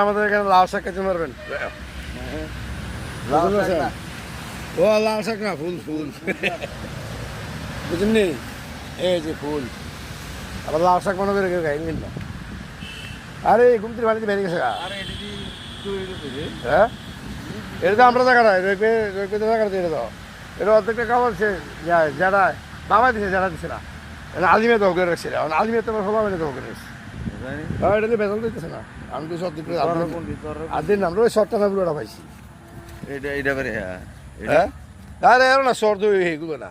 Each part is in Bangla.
আমাদের এখানে লাল শাক খেতে পারবেন। ও লাল শাক না, ফুল ফুল বুঝলেন, এই যে ফুল। আবার লাল শাক মনে করে কেউ খাই না। আরে ঘুমতির বাড়িতে বেরিয়ে গেছে। হ্যাঁ, এটা তো আমরা জায়গা নয়, জায়গা দিয়ে দাও। এটা অর্ধেকটা খাবার সে যারা বাবা দিছে, যারা দিছে না, এটা আলিমে দল করে রাখছে। আলিমে তোমার সবাই মিলে দল করে রাখছে। এটা তো বেতন দিতেছে না। আমি তো সব দিন আমরা ওই শর্টটা না ওটা পাইছি। হ্যাঁ, আরে এর না শর্ট এইগুলো না,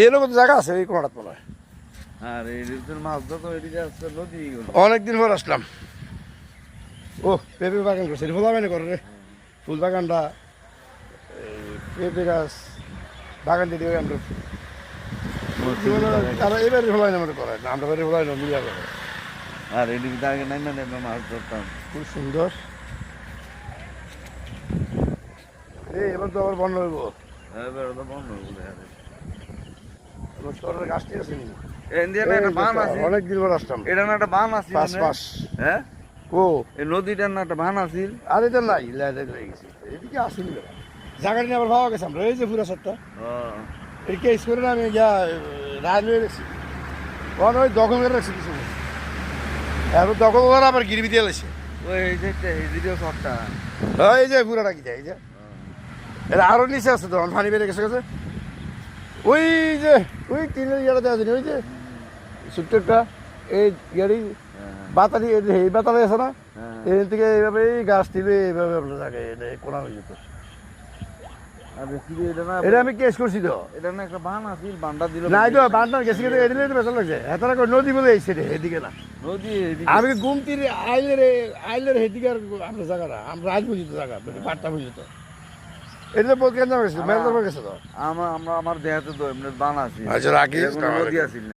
এরকম জায়গা আছে এই কোনাটা মনে হয়। অনেকদিন পর আসলাম। ও পেঁপে বাগান করছে, ফুল বাগানে করে রে, ফুল বাগানটা পেঁপে গাছ বাগান দিয়ে আমরা তারা এবারে ফলাই না মনে করে না, আমরা বাড়ি ফলাই না মিলিয়া করে। আর এদিকে আগে নাই মানে মাছ ধরতাম, খুব সুন্দর। এবার তো আবার বন্ধ হইব। গাছটি আছে অনেক দিন পর আসলাম। এটা না একটা বান আছে, 5 মাস। হ্যাঁ, ও এই নদীটার না একটা বান আছিল। আর এটা নাই, হয়ে গেছে এদিকে আসেনি। জায়গাটা নিয়ে আবার ভাবা গেছে আমরা, এই যে পুরা সাতটা এই কেস করে আমি রায় লয়ে গেছি। ওই দখল করে রাখছি কিছু, এখন দখল করে আবার গিরবি দিয়ে লেছে। ওই যে শটটা, এই যে পুরাটা কি যায়, এই যে এটা আরো নিচে আছে, তখন পানি বেড়ে গেছে গেছে। ওই যে ওই টিনের ইয়াটা দেওয়া যায়, ওই যে ছোট্ট একটা এই গাড়ি বাতালি, এই বাতালি আছে না, এখান থেকে এইভাবে এই গাছ টিলে এইভাবে আপনার জায়গায় কোনা হয়ে যেত। এটা আমি কেস করছি তো। এটা না একটা বান আছিল, বানটা দিল না, এই তো বান্ডা গেছি কিন্তু এদিকে তো বেতন লাগছে। এতটা করে নদী বলে এই সেটে এদিকে না, নদী আমি গুমতির আইলের এদিকে আর আপনার জায়গাটা আমরা আজ বুঝিত জায়গা পাট্টা বুঝিত। এটা তো কেন গেছে, মেলদর গেছে তো। আমার দেহাতে তো এমনি বান আছে, আচ্ছা রাখি। নদী আছিল।